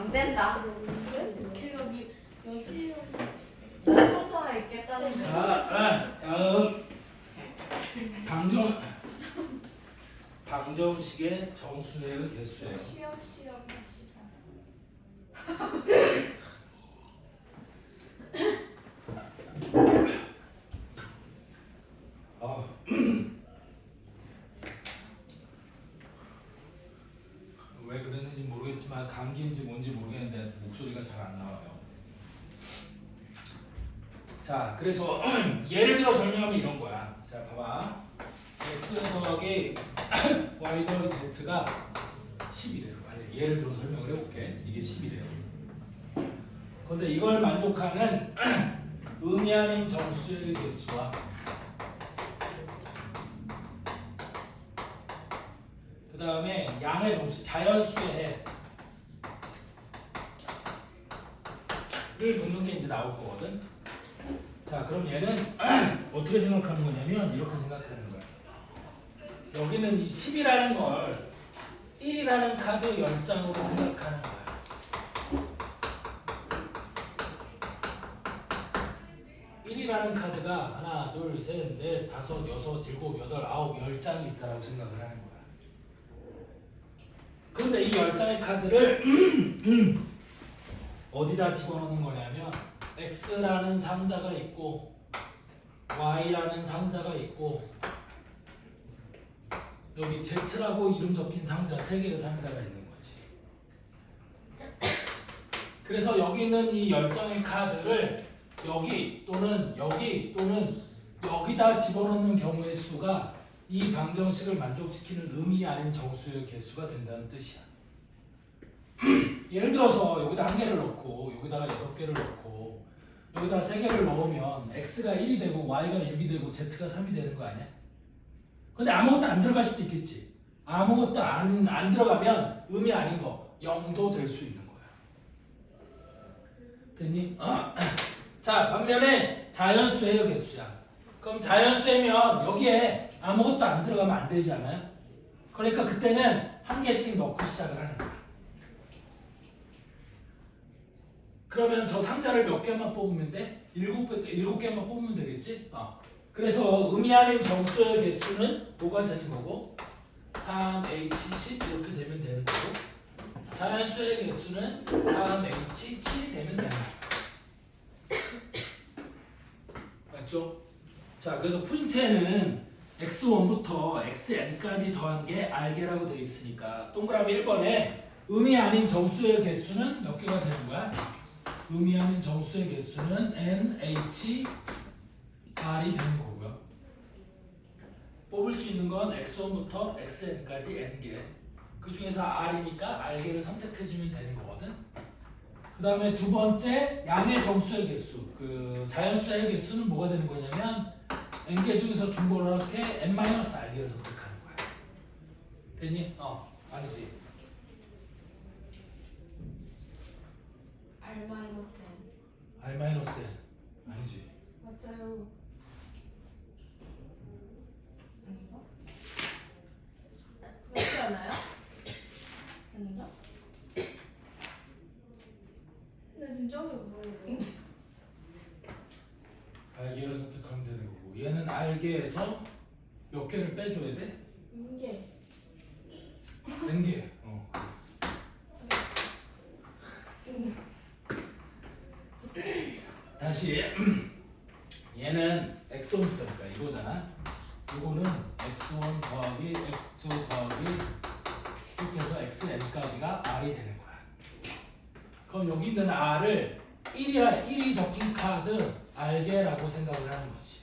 안 된다. 걔가 여지 혼자에 있겠다는 거. 다음 방정식의 정수의 개수예요. 시험 합시다. 왜 그랬는지 모르겠지만 감기인지 뭔지 모르겠는데 목소리가 잘 안 나와요. 자, 그래서 예를 들어 설명하면 이런 거야. 자, 봐봐. x 더하기 y 더하기 z가 10이래요. 아니, 예를 들어 설명을 해볼게. 이게 10이래요. 그런데 이걸 만족하는 의미 아닌 정수의 개수와 그 다음에 양의 정수, 자연수의 해를 묻는 게 이제 나올 거거든. 자, 그럼 얘는 어떻게 생각하는 거냐면 이렇게 생각하는 거야. 여기는 이 10이라는 걸 1이라는 카드 10장으로 생각하는 거야. 1이라는 카드가 하나, 둘, 셋, 넷, 다섯, 여섯, 일곱, 여덟, 아홉, 10장이 있다라고 생각을 하는 거야. 그런데 이 10장의 카드를 어디다 집어넣는 거냐면 X라는 상자가 있고 Y라는 상자가 있고 여기 Z라고 이름 적힌 상자 3개의 상자가 있는 거지. 그래서 여기 있는 이 10장의 카드를 여기 또는 여기 또는 여기다 집어넣는 경우의 수가 이 방정식을 만족시키는 의미 아닌 정수의 개수가 된다는 뜻이야. 예를 들어서 여기다 1개를 넣고 여기다가 6개를 넣고 여기다 3개를 넣으면 x가 1이 되고 y가 6이 되고 z가 3이 되는 거 아니야? 근데 아무것도 안 들어갈 수도 있겠지. 아무것도 안 들어가면 의미 아닌 거 0도 될 수 있는 거야. 됐니? 자, 반면에 자연수예요, 개수야. 그럼 자연수면 여기에 아무것도 안 들어가면 안 되지 않아요? 그러니까 그때는 1개씩 넣고 시작을 하는 거야. 그러면 저 상자를 몇 개만 뽑으면 돼? 7개만 뽑으면 되겠지? 그래서 의미 아닌 정수의 개수는 뭐가 되는 거고 3H10 이렇게 되면 되는 거고 자연수의 개수는 3H7이 되면 되는 거야. 맞죠? 자, 그래서 프린트에는 x1부터 xn까지 더한 게 r개라고 되어 있으니까 동그라미 1번에 의미 아닌 정수의 개수는 몇 개가 되는 거야? 의미 아닌 정수의 개수는 NH R이 되는 거고요. 뽑을 수 있는 건 x1부터 xn까지 n개. 그 중에서 R이니까 R개를 선택해주면 되는 거거든. 그 다음에 두 번째 양의 정수의 개수. 그 자연수의 개수는 뭐가 되는 거냐면 n개 중에서 중고렇게 n-r개를 선택하는 거야. 됐니? 아니지. R-N R-N 아니지. 맞아요. 아닌가? 맞지 않아요? 아닌가? 근데 진짜 뭐예요? R개를 선택하면 되는 거고 얘는 R개에서 몇 개를 빼줘야 돼? 이게 n개. 다시 얘는 x1부터니까 이거잖아. 이거는 x1 더하기 x2 더하기 이렇게 해서 xn까지가 r이 되는 거야. 그럼 여기 있는 r을 1이 적힌 카드 r개라고 생각을 하는 거지.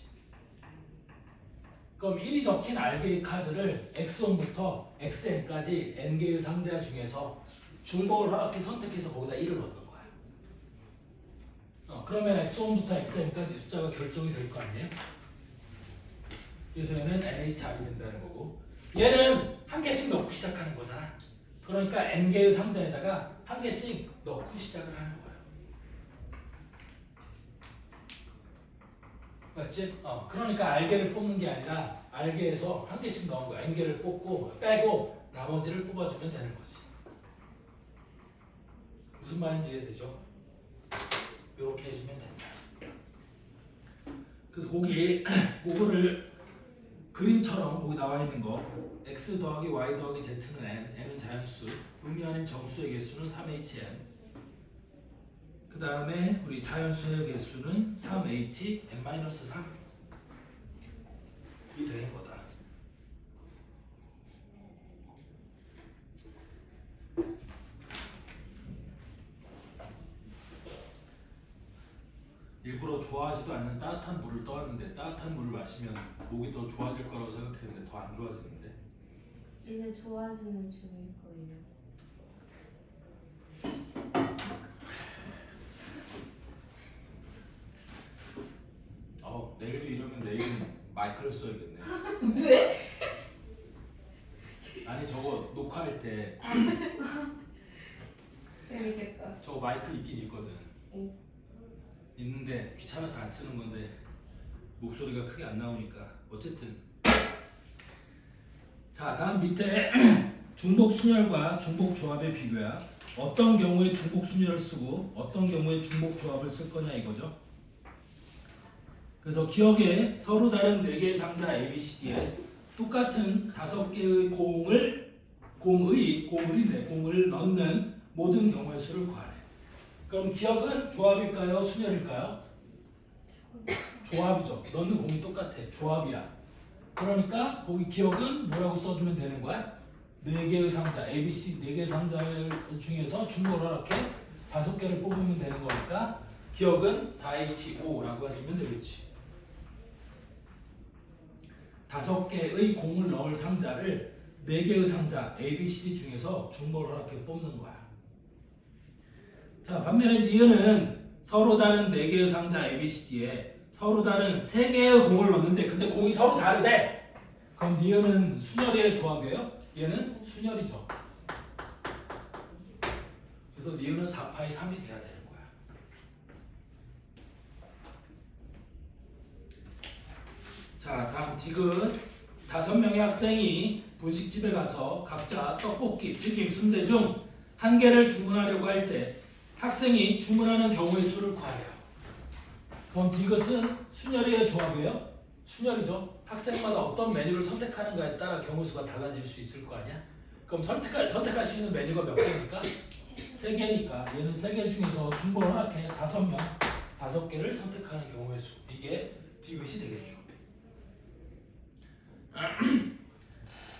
그럼 1이 적힌 r개의 카드를 x1부터 xn까지 n개의 상자 중에서 중복을 선택해서 거기다 1을 넣는 거야. 그러면 x1부터 xn까지 숫자가 결정이 될 거 아니에요? 그래서 얘는 NHR이 된다는 거고 얘는 1개씩 넣고 시작하는 거잖아. 그러니까 n개의 상자에다가 1개씩 넣고 시작을 하는 거예요. 맞지? 그러니까 R개를 뽑는 게 아니라 R개에서 1개씩 넣은 거야. n개를 뽑고 빼고 나머지를 뽑아주면 되는 거지. 무슨 말인지 이해되죠? 이렇게 해주면 된다. 그래서 그거를 그림처럼 거기 나와 있는 거 x 더하기 y 더하기 z는 n, n은 자연수, 의미하는 정수의 개수는 3hn. 그 다음에 우리 자연수의 개수는 3hn-3. 이 되는 거다. 일부러 좋아하지도 않는 따뜻한 물을 떠왔는데 따뜻한 물을 마시면 목이 더 좋아질 거라고 생각했는데 더 안 좋아지는데. 이제 좋아지는 중일 거예요. 내일도 이러면 내일은 마이크를 써야겠네. 네? 아니 저거 녹화할 때 재밌겠다. 저거 마이크 있긴 있거든. 오. 있는데 귀찮아서 안 쓰는 건데 목소리가 크게 안 나오니까 어쨌든. 자, 다음 밑에 중복 순열과 중복 조합의 비교야. 어떤 경우에 중복 순열을 쓰고 어떤 경우에 중복 조합을 쓸 거냐 이거죠. 그래서 기억에 서로 다른 4개의 상자 ABCD에 똑같은 5개의 공을 넣는 모든 경우의 수를 구하래. 그럼 기억은 조합일까요? 순열일까요? 조합이죠. 넣는 공이 똑같아. 조합이야. 그러니까 거기 기억은 뭐라고 써주면 되는 거야? 4개의 상자, ABC 4개의 상자 중에서 중복을 이렇게 5개를 뽑으면 되는 거니까 기억은 4H5라고 해주면 되겠지. 5개의 공을 넣을 상자를 4개의 상자 ABCD 중에서 중복을 이렇게 뽑는 거야. 자, 반면에 니은은 서로 다른 4개의 상자 ABCD에 서로 다른 3개의 공을 넣는데 근데 공이 서로 다르대. 그럼 니은은 순열이의 조합이에요? 얘는 순열이죠. 그래서 니은은 4파의 3이 돼야 되는 거야. 자, 다음 디귿. 5명의 학생이 분식집에 가서 각자 떡볶이, 튀김, 순대 중 1개를 주문하려고 할 때 학생이 주문하는 경우의 수를 구하래요. 그럼 디귿은 순열이의 조합이에요? 순열이죠. 학생마다 어떤 메뉴를 선택하는가에 따라 경우 수가 달라질 수 있을 거 아니야? 그럼 선택할 수 있는 메뉴가 몇 개니까? 3개니까 얘는 3개 중에서 중복을 이렇게 5명, 5개를 선택하는 경우의 수. 이게 디귿이 되겠죠.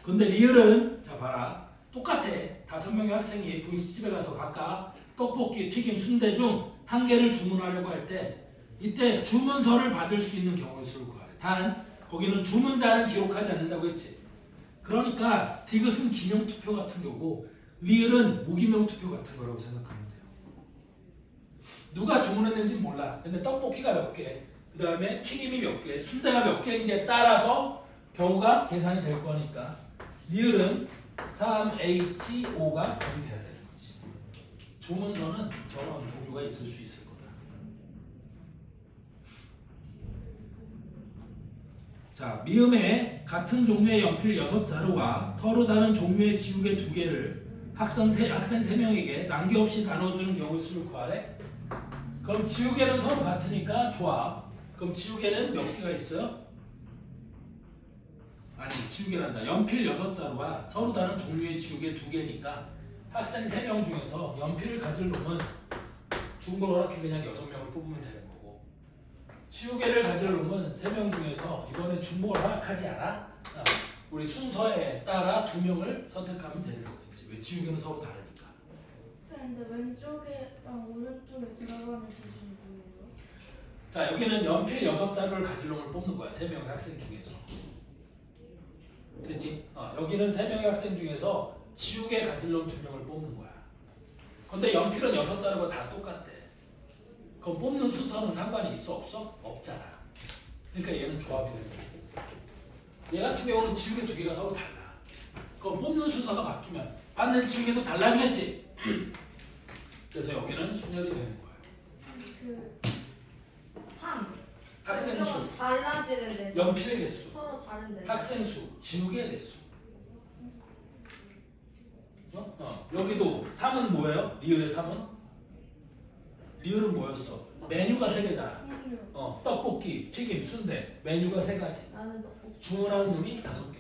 근데 리을은 자 봐라. 똑같아. 5명의 학생이 분식집에 가서 각각 떡볶이, 튀김, 순대 중 1개를 주문하려고 할 때 이때 주문서를 받을 수 있는 경우의 수를 구하래. 단 거기는 주문자는 기록하지 않는다고 했지. 그러니까 디귿은 기명투표 같은 거고 리을은 무기명투표 같은 거라고 생각하면 돼요. 누가 주문했는지 몰라. 근데 떡볶이가 몇 개, 그 다음에 튀김이 몇 개, 순대가 몇 개인지에 따라서 경우가 계산이 될 거니까 리을은 3H5가 답이 돼야 되는 거지. 주문서는 저런 종류가 있을 수 있을 거다. 자, 미음에 같은 종류의 연필 6자루와 서로 다른 종류의 지우개 2개를 학생 3명에게 난개없이 나눠주는 경우의 수를 구하래. 그럼 지우개는 서로 같으니까 조합. 그럼 지우개는 몇 개가 있어요? 아니, 지우개란다. 연필 6자루와 서로 다른 종류의 지우개 2개니까 학생 3명 중에서 연필을 가질 놈은 중복을 이렇게 그냥 6명을 뽑으면 되는 거고, 지우개를 가질 놈은 3명 중에서 이번에 중복을 허락하지 않아? 우리 순서에 따라 2명을 선택하면 되는 거겠지. 왜? 지우개는 서로 다르니까. 근데 왼쪽이랑 오른쪽에 들어가는 기준이 뭐예요? 자, 여기는 연필 6자루를 가질 놈을 뽑는 거야. 3명의 학생 중에서. 됐니? 여기는 3명의 학생 중에서 지우개 가질 놈 2명을 뽑는 거야. 근데 연필은 6자루가 다 똑같대. 그럼 뽑는 순서는 상관이 있어? 없어? 없잖아. 그러니까 얘는 조합이 되는 거야. 얘 같은 경우는 지우개 2개가 서로 달라. 그럼 뽑는 순서가 바뀌면 받는 지우개도 달라지겠지? 그래서 여기는 순열이 되는 거야. 그 3. 학생 수, 달라지는데 연필의 개수, 서로 다른데. 학생 수, 지우개의 개수. 여기도 3은 뭐예요? 리을의 3은? 리을은 뭐였어? 메뉴가 3개잖아. 음료. 떡볶이, 튀김, 순대. 메뉴가 3가지. 나는 떡볶이. 주문하는 놈이 5개.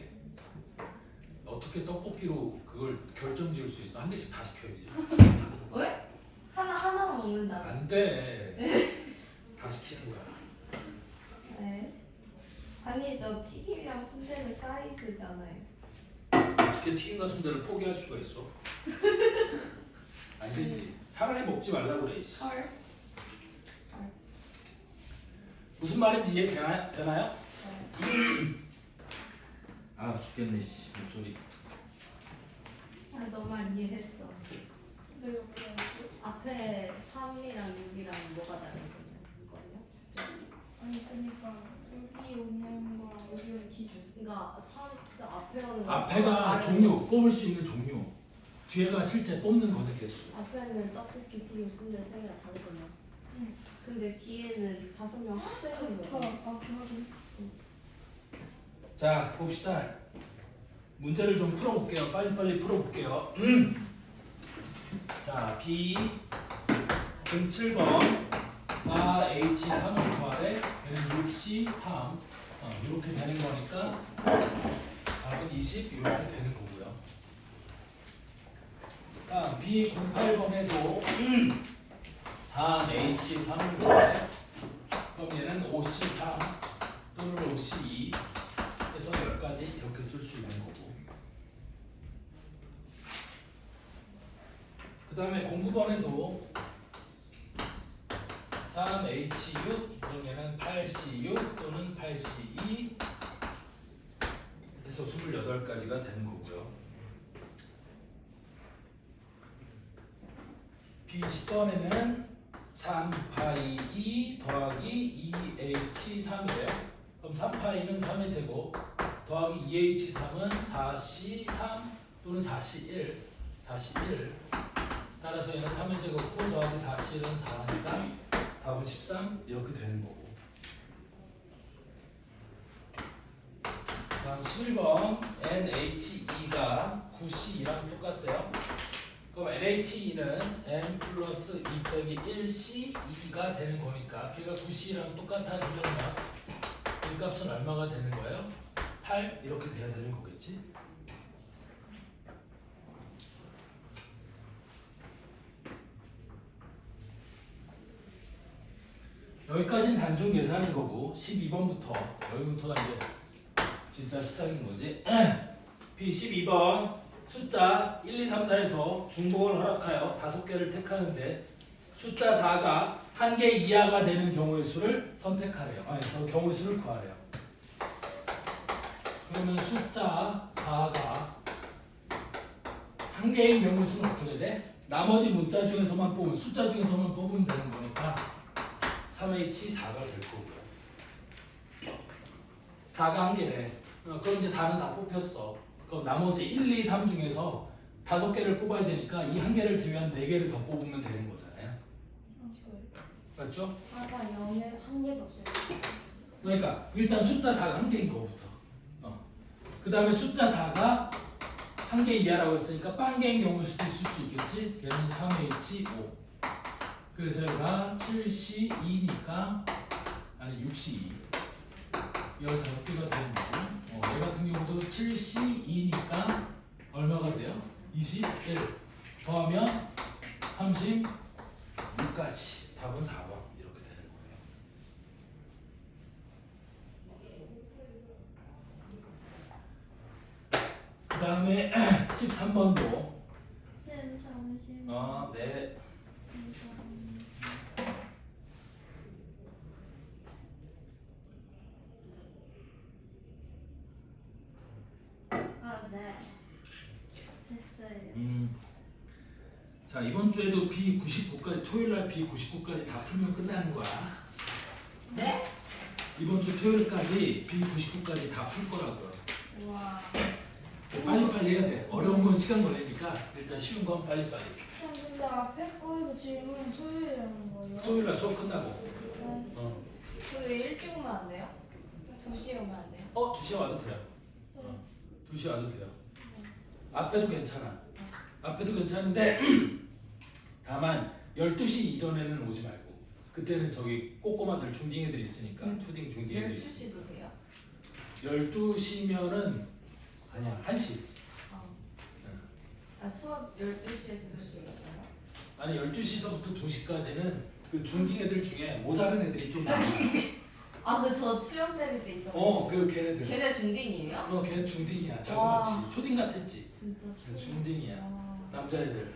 어떻게 떡볶이로 그걸 결정 지을 수 있어? 한 개씩 다 시켜야지. 왜? 하나만 먹는다. 안 돼. 다 시키는 거야. 네. 아니 저 튀김이랑 순대는 사이드잖아요. 어떻게 튀김과 순대를 포기할 수가 있어? 안 되지. 차라리 먹지 말라고 그래. 씨. 헐. 무슨 말인지 이해되나요? 네. 아 죽겠네 씨 목소리. 너 말 이해했어. 내가 뭐라고? 앞에 3이랑 6이랑 뭐가 다르거든요. 아니 그러니까 여기 오는 거랑 여기 오는 기준. 그러니까 3 앞에는 앞에가 종류 뽑을 수 있는 종류. 뒤에가 실제 뽑는 것의 개수. 앞에는 떡볶이, 튀김, 순대 3개가 다르거든요. 응. 근데 뒤에는 5명 학생인 더. 거예요. 아 그러긴. 자 봅시다. 문제를 좀 풀어볼게요. 빨리빨리 풀어볼게요. 자 B 등 7번 4H3을 더하래 얘는 6C3 이렇게 되는 거니까 답은 20 이렇게 되는 거고요. 다음 B 08번에도 3H3을 더하래 그럼 얘는 5C3 또는 5C2 해서 10가지 이렇게 쓸 수 있는 거고. 그 다음에 09번에도 3H6 그럼 얘는 8C6 또는 8C2 해서 28가지가 되는 거고요. B10번에는 3파이2 더하기 2H3이래요. 그럼 3파이는 3의 제곱 더하기 2H3은 4C3 또는 4C1 따라서 얘는 3의 제곱 9 더하기 4C는 4니까 답은 13 이렇게 되는 거고. 다음 11번 NH2가 9C랑 똑같대요. 그럼 NH2는 N 플러스 2 빼기 1C2가 되는 거니까 걔가 9C랑 똑같아지려면 이 값은 얼마가 되는 거예요? 8 이렇게 돼야 되는 거겠지? 여기까지는 단순 계산인 거고 12번부터 여기부터가 이제 진짜 시작인 거지. B 12번 숫자 1, 2, 3, 4에서 중복을 허락하여 5개를 택하는데 숫자 4가 1개 이하가 되는 경우의 수를 선택하래요. 아니, 경우의 수를 구하래요. 그러면 숫자 4가 1개인 경우의 수는 어떻게 돼? 나머지 문자 중에서만 뽑으면 숫자 중에서만 뽑으면 되는 거니까 3H4가 될 거고요. 4가 1개래. 그럼 이제 4는 다 뽑혔어. 그럼 나머지 1, 2, 3 중에서 5개를 뽑아야 되니까 이 1개를 제외한 4개를 더 뽑으면 되는 거잖아요. 맞죠? 4가 0에 한 개도 없어요. 그러니까 일단 숫자 4가 1개인 거부터. 그 다음에 숫자 4가 1개 이하라고 했으니까 빵개인 경우일 수도 있을 수 있겠지. 걔는 3H5. 그래서 얘가 7C2니까 아니 6C2. 15개가 되는 거고. 얘 같은 경우도 7C2니까 얼마가 돼요? 21 더하면 36까지. 답은 4번 이렇게 되는 거예요. 그 다음에 13번도 쌤 잠시만. 네. 네. 됐어요. 자 이번 주에도 B99까지 토요일날 B99까지 다 풀면 끝나는 거야. 네? 이번 주 토요일까지 B99까지 다 풀 거라고요. 와. 빨리빨리 해야 돼. 어려운 건 시간 걸리니까 일단 쉬운 건 빨리빨리. 쌤 근데 앞에 거에서 질문 토요일에 하는 거예요? 토요일날 수업 끝나고. 네. 그 일찍 오면 안 돼요? 2시에 오면 안 돼요? 2시에 와도 돼요. 2시에 와도 돼요. 앞에도 괜찮아. 앞에도 괜찮은데 다만 12시 이전에는 오지 말고 그때는 저기 꼬꼬마들 중딩 애들 있으니까 초딩 중딩 애들 있으니까 12시도 돼요? 12시면은 아니야 1시 아, 수업 12시에서 2시였어요? 아니 12시서부터 2시까지는 그 중딩 애들 중에 모자른 애들이 좀 많아. 아, 그 저 수영 때릴 때 있던 그 걔네들. 걔네 중딩이에요? 걔 중딩이야. 와. 자그마치 초딩 같았지. 진짜 그래서 중딩이야. 와, 남자애들.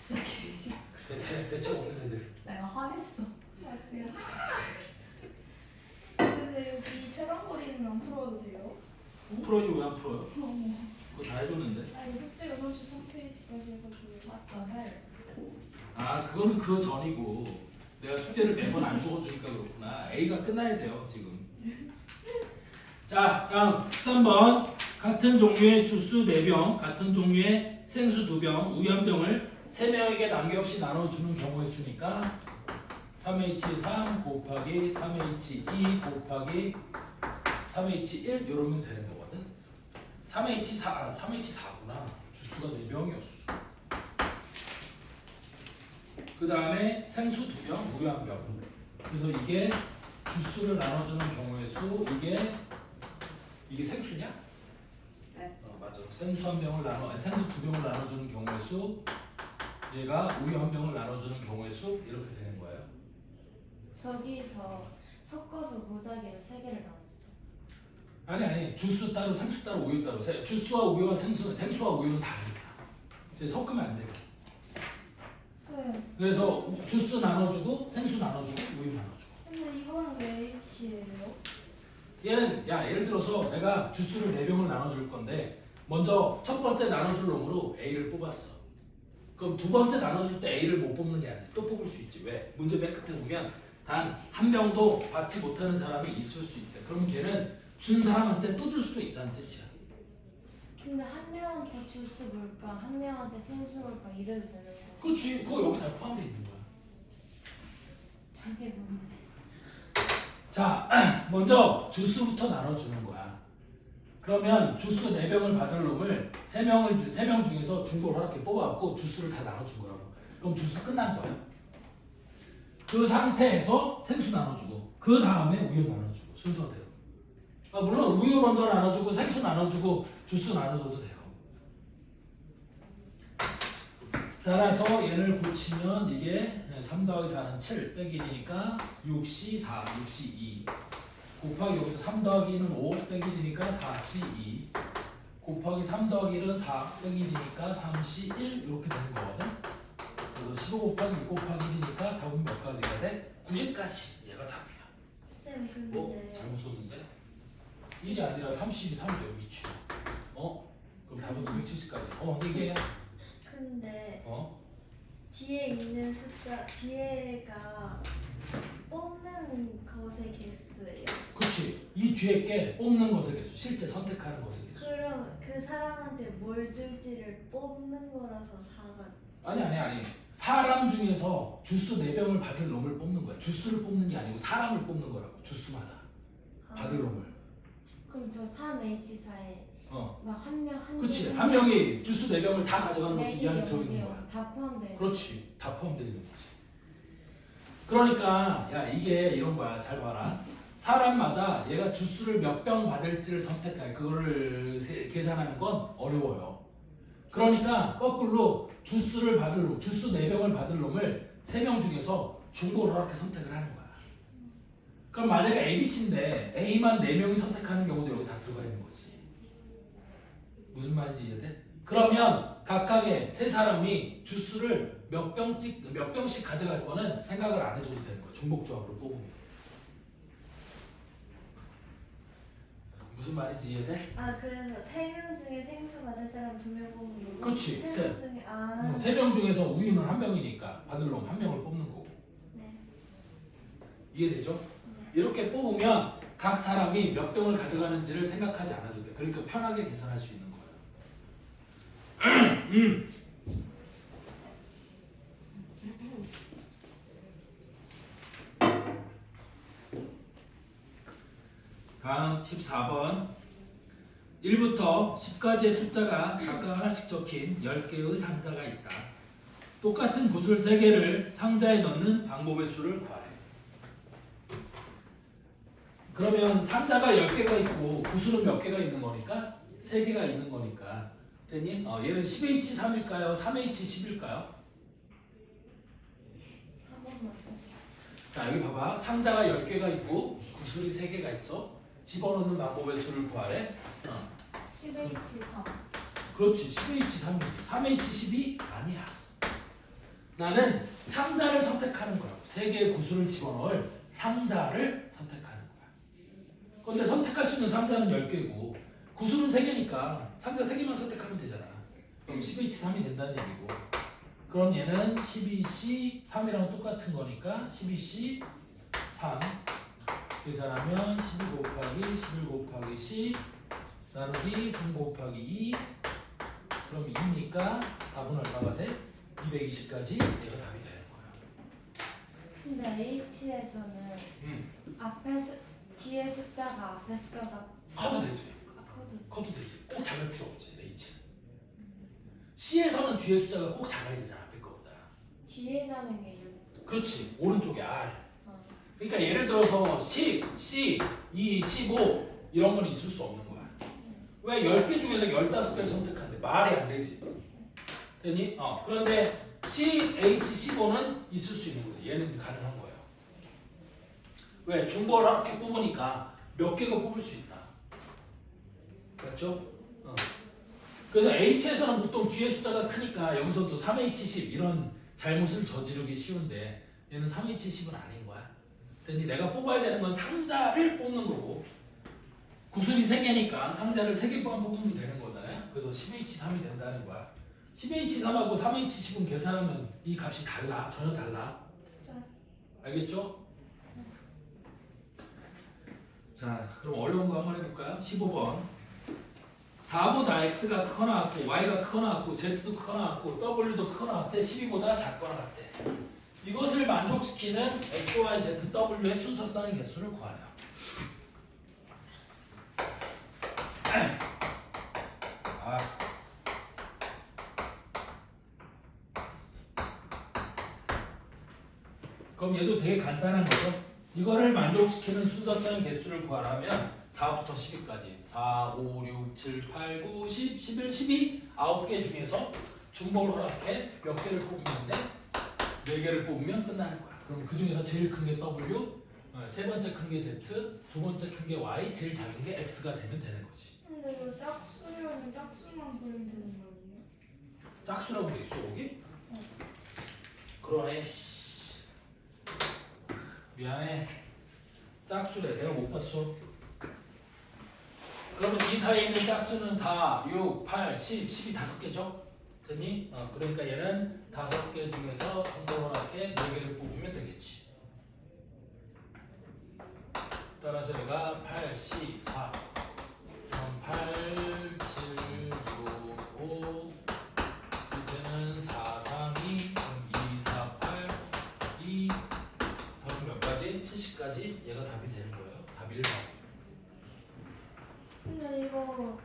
진짜 개시. 대체 없는 애들. 내가 화냈어. 맞아요. 근데 여기 최단거리는 안 풀어도 돼요? 풀어지 왜 안 풀어요? 그거 다 해줬는데. 아니 숙제가 33페이지까지 해가지고. 맞다, 헬. 그거는 그 전이고 내가 숙제를 매번 안 적어주니까 그렇구나. A가 끝나야 돼요 지금. 자 다음 3번 같은 종류의 주스 4병 같은 종류의 생수 2병 우유 1병을 3명에게 남김없이 나눠주는 경우의 수니까 3H3 곱하기 3H2 곱하기 3H1 이러면 되는 거거든. 3H4구나. 주스가 4병이었어. 그 다음에 생수 2병, 우유 1병. 그래서 이게 주스를 나눠주는 경우의 수, 이게 생수냐? 네. 맞아. 생수 1병을 생수 2병을 나눠주는 경우의 수, 얘가 우유 1병을 나눠주는 경우의 수 이렇게 되는 거예요. 저기서 섞어서 무작위로 3개를 나눴어. 아니 주스 따로 생수 따로 우유 따로 주스와 우유와 생수와 우유는 다르니까 이제 섞으면 안 돼요. 네. 그래서 주스 나눠주고 생수 나눠주고 우유 나눠주고. 근데 이거는 왜 H예요? 얘는 예를 들어서 내가 주스를 4병을 나눠줄 건데 먼저 첫 번째 나눠줄 놈으로 A를 뽑았어. 그럼 두 번째 나눠줄 때 A를 못 뽑는 게 아니지. 또 뽑을 수 있지. 왜? 문제 맨 끝에 보면 단 한 병도 받지 못하는 사람이 있을 수 있대. 그럼 걔는 준 사람한테 또 줄 수도 있다는 뜻이야. 근데 한 명한테 주스 물까, 한 명한테 생수 물까 이래도 되는 거야. 그렇지. 그거 여기 다 포함되어 있는 거야. 자기 모르네. 자, 먼저 주스부터 나눠주는 거야. 그러면 주스 4병을 받을 놈을 3명 중에서 중고를 이렇게 뽑아갖고 주스를 다 나눠준 거라고. 그럼 주스 끝난 거야. 그 상태에서 생수 나눠주고 그 다음에 우유 나눠주고 순서대로. 물론 우유 먼저 나눠주고 생수 나눠주고 주스 나눠줘도 돼요. 따라서 얘를 고치면 이게 3 더하기 4는 7 빼기 1이니까 6C 4, 6C 2 곱하기 여기도 3 더하기 2는 5 빼기 1이니까 4C 2 곱하기 3 더하기 1은 4 빼기 1이니까 3C 1 이렇게 되는 거거든. 그래서 15 곱하기 6 곱하기 1이니까 답은 몇 가지가 돼? 90까지 얘가 답이야. 쌤 근데 잘못 썼는데? 1이 아니라 30이 3이죠 미치. 그럼 답은 270까지. 얘기해. 근데 어? 뒤에 있는 숫자 뒤에가 뽑는 것의 개수예요. 그렇지. 이 뒤에 게 뽑는 것의 개수, 실제 선택하는 것의 개수. 그럼 그 사람한테 뭘 줄지를 뽑는 거라서 4가 아니. 사람 중에서 주스 4병을 받을 놈을 뽑는 거야. 주스를 뽑는 게 아니고 사람을 뽑는 거라고. 주스마다 받을 놈을. 그럼 저 3H4에 막 한 그렇지. 한 명이 주스 4병을 다 가져가는 것도 이 안에 들어있는 거야. 다 포함돼. 그렇지. 다 포함되어 있는 거지. 그러니까 이게 이런 거야. 잘 봐라. 사람마다 얘가 주스를 몇 병 받을지를 선택할 그거를 계산하는 건 어려워요. 그러니까 거꾸로 주스를 받을 놈, 주스 4병을 받을 놈을 3명 중에서 중고로 이렇게 선택을 하는 거야. 그럼 만약에 ABC인데 A만 4명이 선택하는 경우도 여기 다 들어가 있는 거지. 무슨 말인지 이해돼? 그러면 각각의 세 사람이 주스를 몇 병씩 가져갈 거는 생각을 안 해줘도 되는 거야. 중복조합으로 뽑으면. 무슨 말인지 이해돼? 그래서 3명 중에 생수 받을 사람 2명 뽑는 거고. 그렇지. 3명 중에 3명 중에서 우유는 한 병이니까 받을 놈 한 명을 뽑는 거고. 네. 이해되죠? 네. 이렇게 뽑으면 각 사람이 몇 병을 가져가는지를 생각하지 않아도 돼. 그러니까 편하게 계산할 수 있는 거예요. 다음 14번 1부터 10까지의 숫자가 각각 하나씩 적힌 10개의 상자가 있다. 똑같은 구슬 3개를 상자에 넣는 방법의 수를 구하래. 그러면 상자가 10개가 있고 구슬은 몇 개가 있는 거니까? 3개가 있는 거니까. 됐니? 얘는 10H3일까요? 3H10일까요? 한 번만 더. 자, 여기 봐봐. 상자가 10개가 있고 구슬이 3개가 있어. 집어넣는 방법의 수를 구하래. 10H3. 그렇지. 10H3이지. 3H12? 아니야. 나는 상자를 선택하는 거야. 3개의 구슬을 집어넣을 상자를 선택하는 거야. 그런데 선택할 수 있는 상자는 10개고 구슬은 3개니까 상자 3개만 선택하면 되잖아. 그럼 10H3이 된다는 얘기고. 그럼 얘는 12C3이랑 똑같은 거니까 12C3 계산하면 12 곱하기 11 곱하기 C 나누기 3 곱하기 2 그럼 2니까 답은 얼마가 돼? 220까지 얘가 답이 되는 거야. 근데 H에서는 앞에 뒤에 숫자가 앞에 숫자가 커도 되지. 커도 커도 되지. 꼭 작을 필요 없지. H. C에서는 뒤에 숫자가 꼭 작아야 되잖아. 앞에 거보다. 뒤에라는 게 6. 그렇지. 오른쪽에 R. 어. 그러니까 예를 들어서 10, C, 2, 15 이런 건 있을 수 없는 거야. 왜 10개 중에서 15개를 선택하는데 말이 안 되지. 되니? 그런데 C, H, 15는 있을 수 있는 거지. 얘는 가능한 거예요. 왜? 중복을 이렇게 뽑으니까 몇 개가 뽑을 수 있다. 맞죠? 그래서 H에서는 보통 뒤에 숫자가 크니까 여기서도 3H10 이런 잘못을 저지르기 쉬운데 얘는 3H10은 아닌 거야. 그러니 내가 뽑아야 되는 건 상자를 뽑는 거고 구슬이 3개니까 상자를 3개만 뽑으면 되는 거잖아요. 그래서 10H3이 된다는 거야. 10H3하고 3H10은 계산하면 이 값이 달라. 전혀 달라. 알겠죠? 자, 그럼 어려운 거 한번 해볼까요? 15번 4보다 X가 크거나 같고 Y가 크거나 같고 Z도 크거나 같고 W도 크거나 같대 12보다 작거나 같대. 이것을 만족시키는 X, Y, Z, W의 순서쌍의 개수를 구하래요. 그럼 얘도 되게 간단한 거죠. 이거를 만족시키는 순서쌍의 개수를 구하려면 4부터 10까지 4, 5, 6, 7, 8, 9, 10, 11, 12 9개 중에서 중복을 허락해 몇 개를 뽑으면 돼? 4개를 뽑으면 끝나는 거야. 그럼 그 중에서 제일 큰 게 W, 세 번째 큰 게 Z, 두 번째 큰 게 Y, 제일 작은 게 X가 되면 되는 거지. 근데 이거 짝수면 짝수만 그리면 되는 거 아니에요? 짝수라고 돼 있어 여기? 그러네. 씨. 미안해. 짝수래. 내가 못 봤어. 그러면 이 사이에 있는 짝수는 4, 6, 8, 10, 10이 5개죠? 됐니? 그러니까 얘는 5개 중에서 중복허락해 4개를 뽑으면 되겠지. 따라서 얘가 8, 10, 4 그럼 8, 7, 6, 5 이제는 4, 3, 2 그럼 2, 4, 8, 2 답은 몇 가지? 70까지 얘가 답이 되는 거예요. 답 1번. 근데 이거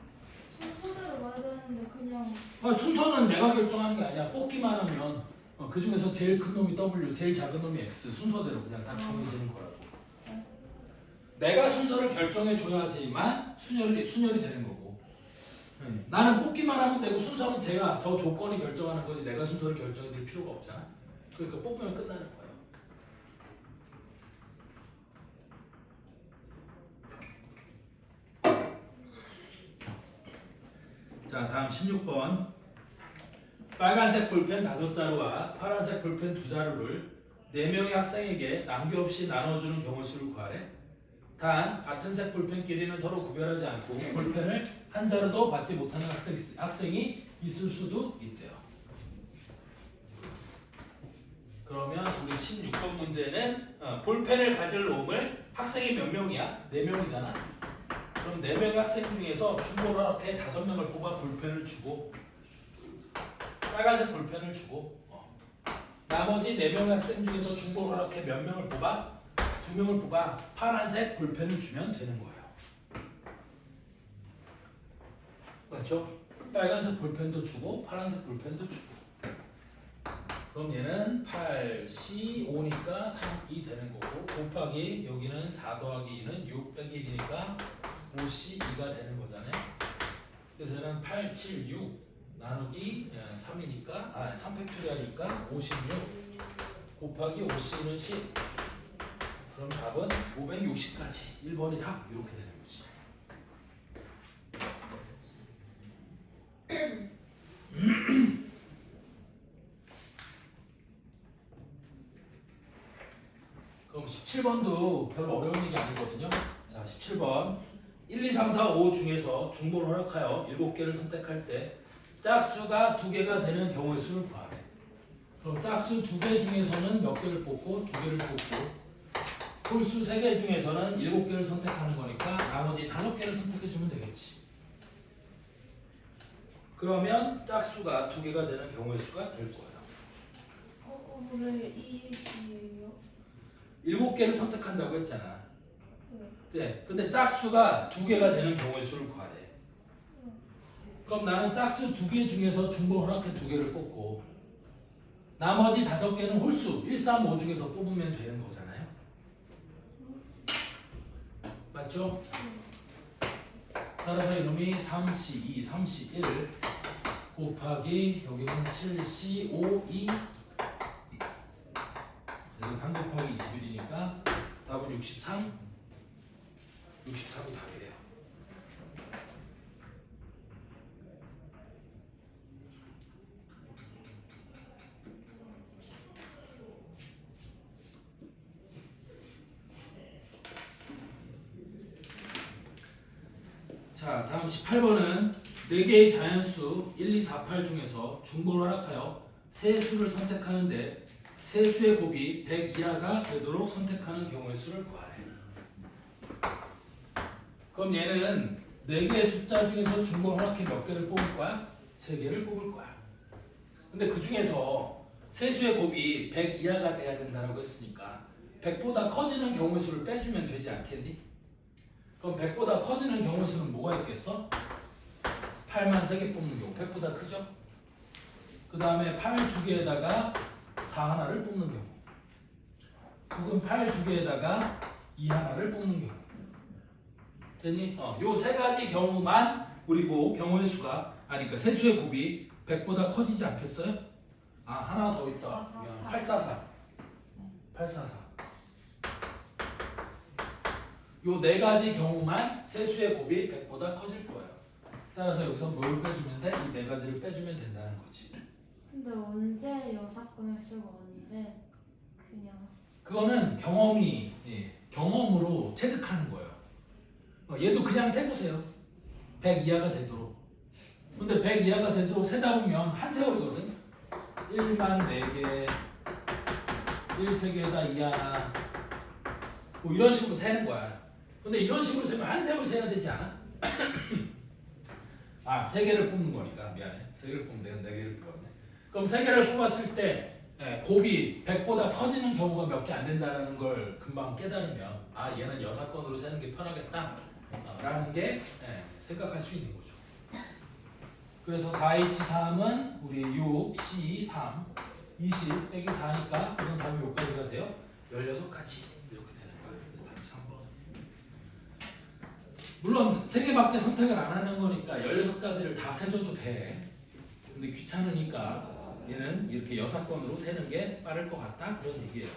순서대로 와야 되는데 그냥 순서는 내가 결정하는 게 아니야. 뽑기만 하면 그 중에서 제일 큰 놈이 W, 제일 작은 놈이 X 순서대로 그냥 딱 정해지는 거라고. 내가 순서를 결정해 줘야지만 순열이 되는 거고. 나는 뽑기만 하면 되고 순서는 제가 저 조건이 결정하는 거지 내가 순서를 결정해 줄 필요가 없잖아. 그러니까 뽑으면 끝나는 거예요. 자, 다음 16번. 빨간색 볼펜 5자루와 파란색 볼펜 2자루를 4명의 학생에게 낭비없이 나눠주는 경우 수를 구하래. 단 같은 색 볼펜끼리는 서로 구별하지 않고 볼펜을 한 자루도 받지 못하는 학생이 있을 수도 있대요. 그러면 우리 16번 문제는 볼펜을 가질 놈을 학생이 몇 명이야? 4명이잖아. 그럼 4명의 학생 중에서 중복을 이렇게 5명을 뽑아 볼펜을 주고 빨간색 볼펜을 주고 나머지 4명의 학생 중에서 중복을 이렇게 몇 명을 뽑아? 2명을 뽑아 파란색 볼펜을 주면 되는 거예요. 맞죠? 빨간색 볼펜도 주고 파란색 볼펜도 주고 그럼 얘는 8C 5니까 3이 되는 거고 곱하기 여기는 4 더하기 2는 6 빼기 1이니까 5C 2가 되는 거잖아요. 그래서 얘는 8, 7, 6 나누기 3이니까 3팩토리얼이니까 56 곱하기 5C는 10. 그럼 답은 560까지 1번이 답 이렇게 되는 거지. 그럼 17번도 별로 어려운 얘기 아니거든요. 자, 17번 1, 2, 3, 4, 5 중에서 중복을 허락하여 7개를 선택할 때 짝수가 2개가 되는 경우의 수를 구하래. 그럼 짝수 2개 중에서는 몇 개를 뽑고 2개를 뽑고 홀수 3개 중에서는 7개를 선택하는 거니까 나머지 5개를 선택해주면 되겠지. 그러면 짝수가 2개가 되는 경우의 수가 될 거야. 왜 2H예요? 7개를 선택한다고 했잖아. 네. 네, 근데 짝수가 2개가 되는 경우의 수를 구하래. 그럼 나는 짝수 2개 중에서 중복 허락해 2개를 뽑고 나머지 5개는 홀수 1, 3, 5 중에서 뽑으면 되는 거잖아요. 맞죠? 따라서 이놈이 3C2, 31을 곱하기 여기는 7C, 5, 2 그래서 3 곱하기 21이니까 답은 63, 63이 답이에요. 자, 다음 18번은 4개의 자연수 1, 2, 4, 8 중에서 중복을 허락하여 세 수를 선택하는데 세 수의 곱이 100 이하가 되도록 선택하는 경우의 수를 구하래. 그럼 얘는 4개의 숫자 중에서 중복을 허락해 몇 개를 뽑을 거야? 3개를 뽑을 거야. 근데 그 중에서 세 수의 곱이 100 이하가 돼야 된다고 했으니까 100보다 커지는 경우의 수를 빼주면 되지 않겠니? 그럼 100보다 커지는 경우의 수는 뭐가 있겠어? 8만 3개 뽑는 경우 100보다 크죠? 그 다음에 8 2개에다가 4 하나를 뽑는 경우 혹은 8 2개에다가 2 하나를 뽑는 경우 되니? 요 세 가지 경우만 우리 경우의 수가 그러니까 세 수의 곱이 100보다 커지지 않겠어요? 하나 더 있다. 844 844 요 네 가지 경우만 세 수의 곱이 100보다 커질 거예요. 따라서 여기서 뭘 빼주면 돼? 이 네 가지를 빼주면 된다는 거지. 근데 언제 여사건을 쓰고 언제 그냥 그거는 경험으로 체득하는 거예요. 얘도 그냥 세보세요. 100 이하가 되도록. 근데 100 이하가 되도록 세다 보면 한 세월이거든. 1만 4개, 1세개에다 2 하나 뭐 이런 식으로 세는 거야. 근데 이런 식으로 세면 한 세월 세야 되지 않아? 3개를 뽑는 거니까 미안해. 3개를 뽑으면 내가 4개를 뽑았네. 그럼 3개를 뽑았을 때 곱이 100보다 커지는 경우가 몇 개 안 된다는 걸 금방 깨달으면 얘는 여사건으로 세는 게 편하겠다 라는 게 생각할 수 있는 거죠. 그래서 4H3은 우리 6, C3, 20 빼기 4니까 그럼 답이 몇 가지가 돼요? 16가지 이렇게 되는 거예요. 그래서 답이 3번. 물론 3개밖에 선택을 안 하는 거니까 16가지를 다 세줘도 돼. 근데 귀찮으니까 얘는 이렇게 여사건으로 세는 게 빠를 것 같다 그런 얘기예요.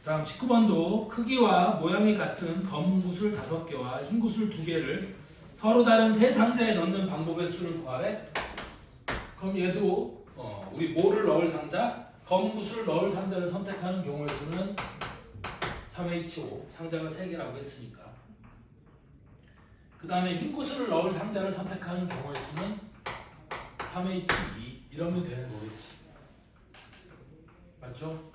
다음 19번도 크기와 모양이 같은 검은 구슬 5개와 흰 구슬 2개를 서로 다른 세 상자에 넣는 방법의 수를 구하래. 그럼 얘도 우리 뭐를 넣을 상자? 검은 구슬을 넣을 상자를 선택하는 경우의 수는 3H5 상자가 3개라고 했으니까 그 다음에 흰 구슬을 넣을 상자를 선택하는 경우의 수는 3H2 이러면 되는 거겠지. 맞죠?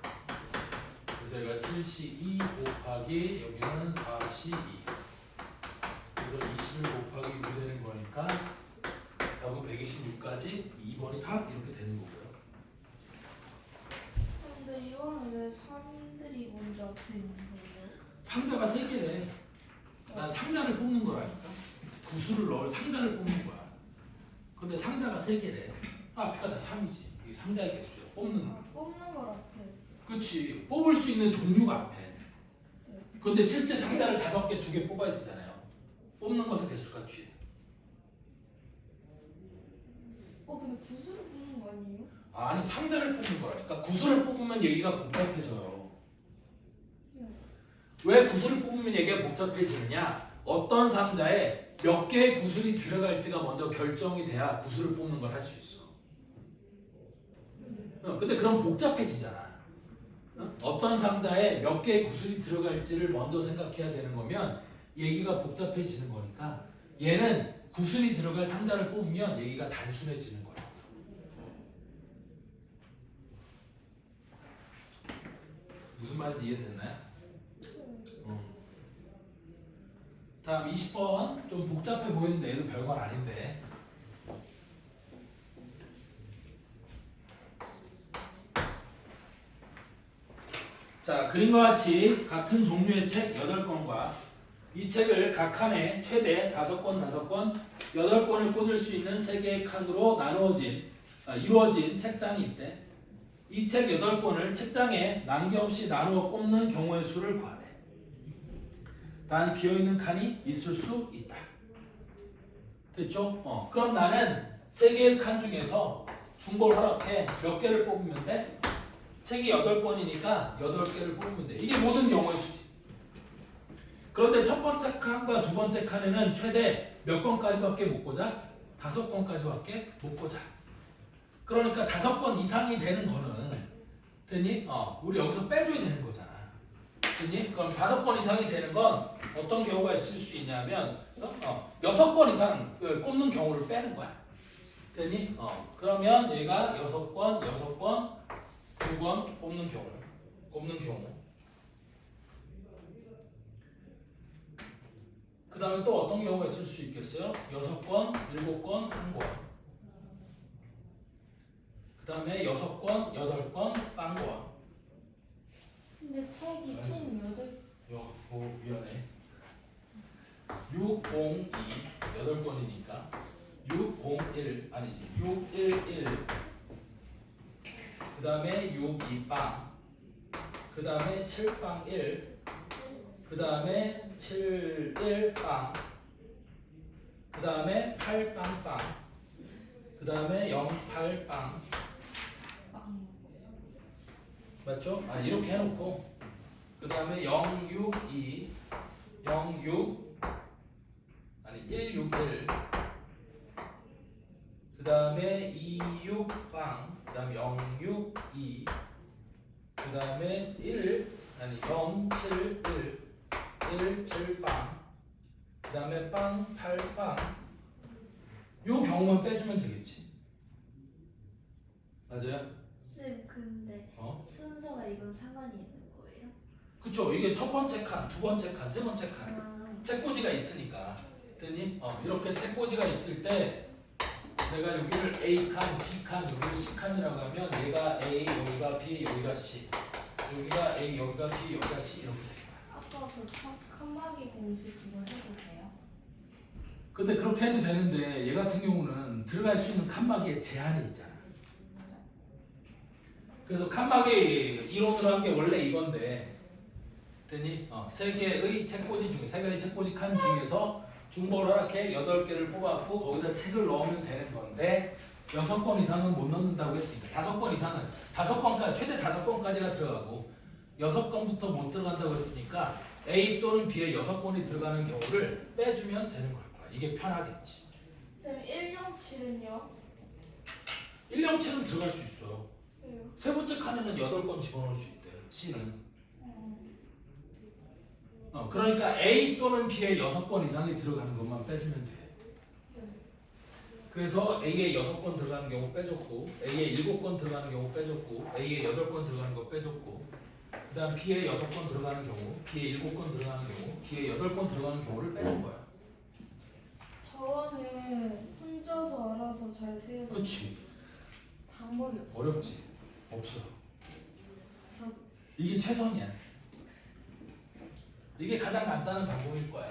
그래서 여기가 7C2 곱하기 여기는 4C2 그래서 21 곱하기 6 되는 거니까 답은 126까지 2번이 답 이렇게 되는 거고요. 근데 이거는 왜 3들이 먼저 앞에 있는 거예요? 상자가 3개래. 난 상자를 뽑는 거라니까. 구슬을 넣을 상자를 뽑는 거야. 근데 상자가 3개래. 앞에가 다 3이지. 이게 상자의 개수야. 뽑는. 뽑는 걸 앞에. 그치. 뽑을 수 있는 종류가 앞에. 그런데 실제 상자를 5개, 2개 뽑아야 되잖아요. 뽑는 것의 개수가 뒤에. 근데 구슬을 뽑는 거 아니에요? 아니 상자를 뽑는 거라니까. 구슬을 뽑으면 얘기가 복잡해져요. 왜 구슬을 뽑으면 얘기가 복잡해지느냐? 어떤 상자에 몇 개의 구슬이 들어갈지가 먼저 결정이 돼야 구슬을 뽑는 걸 할 수 있어. 근데 그럼 복잡해지잖아. 어떤 상자에 몇 개의 구슬이 들어갈지를 먼저 생각해야 되는 거면 얘기가 복잡해지는 거니까 얘는 구슬이 들어갈 상자를 뽑으면 얘기가 단순해지는 거야. 무슨 말인지 이해됐나요? 다음 20번 좀 복잡해 보이는데 얘도 별건 아닌데 자 그림과 같이 같은 종류의 책 8권과 이 책을 각 칸에 최대 5권 8권을 꽂을 수 있는 3개의 칸으로 이루어진 책장이 있대. 이 책 8권을 책장에 난개없이 나누어 꼽는 경우의 수를 구하래. 단 비어있는 칸이 있을 수 있다. 됐죠? 그럼 나는 3개의 칸 중에서 중고를 허락해. 몇 개를 뽑으면 돼? 책이 8권이니까 8개를 뽑으면 돼. 이게 모든 경우의 수지. 그런데 첫 번째 칸과 두 번째 칸에는 최대 몇 권까지밖에 못 꽂아? 5권까지밖에 못 꽂아. 그러니까 5권 이상이 되는 거는 됐니? 우리 여기서 빼줘야 되는 거잖아. 됐니? 그럼 5권 이상이 되는 건 어떤 경우가 있을 수 있냐면 6권 이상 꼽는 경우를 빼는 거야. 됐니? 그러면 얘가 6권, 2권 꼽는 경우. 그 다음에 또 어떤 경우가 있을 수 있겠어요? 6권, 7권, 1권. 그 다음에 6권, 8권, 1권. 근데 책이 총 8. 미안해. 6, 0, 2, 8권이니까 6, 0, 1 아니지 6, 1, 1. 그 다음에 6, 2, 빵. 그 다음에 7, 빵, 1. 그 다음에 7, 1, 빵. 그 다음에 8, 빵, 빵. 그 다음에 0, 8, 빵. 맞죠? 이렇게 해놓고 그 다음에 0, 6, 2 0, 6 1, 6, 1 그 다음에 2, 6, 빵 그 다음에 0, 6, 2 그 다음에 0, 7, 1 7, 빵 그 다음에 빵, 8, 빵 요 경우만 빼주면 되겠지. 맞아요? 쌤 근데 순서가 이건 상관이 있는 거예요? 그쵸. 이게 첫 번째 칸, 두 번째 칸, 세 번째 칸 책꽂이가 있으니까 됐니? 이렇게 책꽂이가 있을 때 내가 여기를 A칸, B칸, 여기를 C칸이라고 하면 얘가 A, 여기가 B, 여기가 C 여기가 A, 여기가 B, 여기가 C 이렇게 돼. 아까 그 칸막이 공식 그거 해도 돼요? 근데 그렇게 해도 되는데 얘 같은 경우는 들어갈 수 있는 칸막이에 제한이 있잖아. 그래서 칸막이 이론으로 한 게 원래 이건데 됐니? 3개의 책꽂이 중에 3개의 책꽂이 칸 중에서 중복을 허락해 8개를 뽑았고 거기다 책을 넣으면 되는 건데 6권 이상은 못 넣는다고 했으니까 5권 이상은 5권까지 최대 5권까지가 들어가고 6권부터 못 들어간다고 했으니까 A 또는 B에 6권이 들어가는 경우를 빼주면 되는 걸 거야. 이게 편하겠지. 쌤 107은요? 107은 들어갈 수 있어요. 왜요? 세 번째 칸에는 8권 집어넣을 수 있대. C는. 그러니까 A 또는 B에 6권 이상이 들어가는 것만 빼주면 돼. 그래서 A에 6권 들어가는 경우 빼줬고 A에 7권 들어가는 경우 빼줬고 A에 8권 들어가는 거 빼줬고 그 다음 B에 6권 들어가는 경우 B에 7권 들어가는 경우 B에 8권 들어가는 경우를 빼준 거야. 저는 혼자서 알아서 잘 세요. 그렇지. 방법이 없어. 어렵지? 없어. 저 이게 최선이야. 이게 가장 간단한 방법일 거야.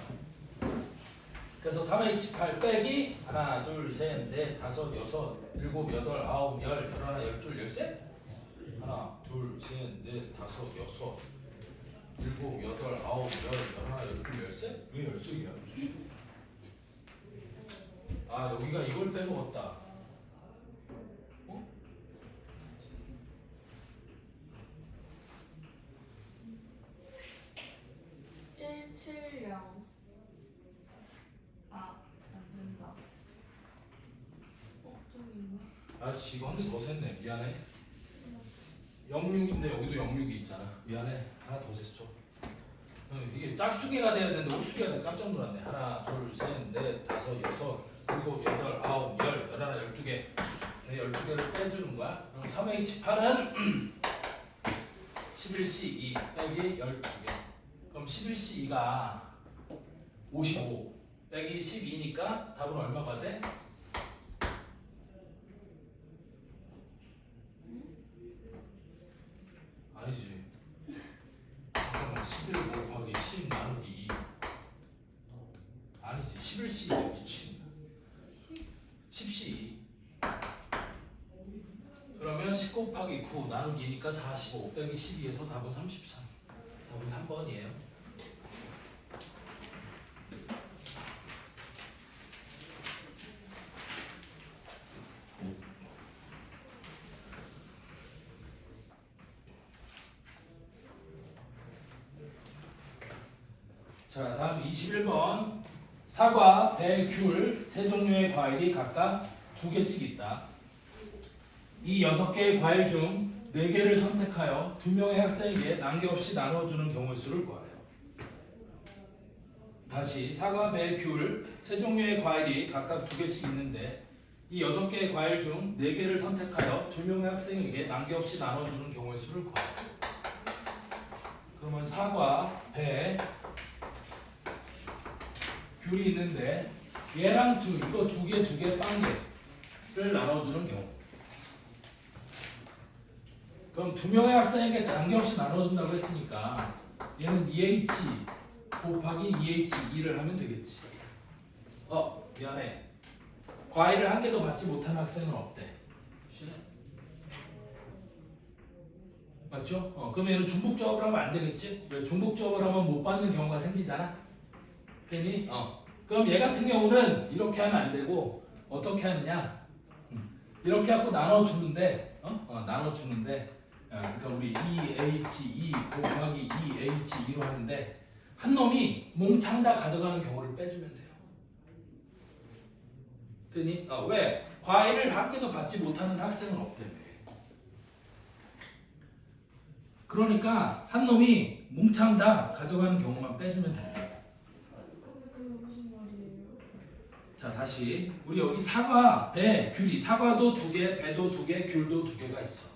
그래서 3H8 빼기 하나, 둘, 셋, 넷, 다섯, 여섯, 일곱, 여덟, 아홉, 열, 열하나, 열둘, 열셋. 하나, 둘, 셋, 넷, 다섯, 여섯, 일곱, 여덟, 아홉, 열, 열하나, 열둘, 열셋. 왜 열셋이야? 아 여기가 이걸 빼먹었다. 어? 안 된다. 저기 있네. 아씨 이거 한 개 더 셌네. 미안해. 06인데 여기도 06이 있잖아. 미안해. 하나 더 셌어. 이게 짝수기가 돼야 되는데 오수기가 돼. 깜짝 놀랐네. 하나, 둘, 셋, 넷, 다섯, 여섯, 일곱, 여덟, 아홉, 열, 열하나, 12개. 네, 12개를 빼주는 거야. 그럼 3H8은 11C2 빼기 12개. 그럼 11C2가 55 빼기 12니까 답은 얼마가 돼? 아니지. 잠깐만 11 곱하기 10 나누기 2 아니지 11C2 미친 10C2 그러면 10 곱하기 9 나누기 2니까 45 빼기 12에서 답은 33 답은 3번이에요. 자, 다음 21번. 사과, 배, 귤 세 종류의 과일이 각각 2개씩 있다. 이 6개의 과일 중 4개를 선택하여 2명의 학생에게 난데없이 나눠주는 경우의 수를 구하래요. 다시 사과, 배, 귤 세 종류의 과일이 각각 2개씩 있는데 이 6개의 과일 중 4개를 선택하여 2명의 학생에게 난데없이 나눠주는 경우의 수를 구하래요. 그러면 사과, 배, 귤이 있는데 얘랑 이거 2개, 빵개를 나눠주는 경우. 그럼 2명의 학생에게 관계없이 나눠준다고 했으니까 얘는 2H 곱하기 2H2를 하면 되겠지. 미안해. 과일을 한 개도 받지 못하는 학생은 없대. 맞죠? 그럼 얘는 중복조합을 하면 안 되겠지? 왜 중복조합을 하면 못 받는 경우가 생기잖아. 되니? 그럼 얘 같은 경우는 이렇게 하면 안 되고 어떻게 하느냐? 이렇게 하고 나눠주는데 나눠주는데 그러니까 우리 2H2 곱하기 2H2로 하는데 한 놈이 몽창 다 가져가는 경우를 빼주면 돼요. 되니? 왜? 과일을 한 개도 받지 못하는 학생은 없대며. 그러니까 한 놈이 몽창 다 가져가는 경우만 빼주면 된다. 그게 무슨 말이에요? 자 다시 우리 여기 사과, 배, 귤이 사과도 2개, 배도 2개, 귤도 2개가 있어.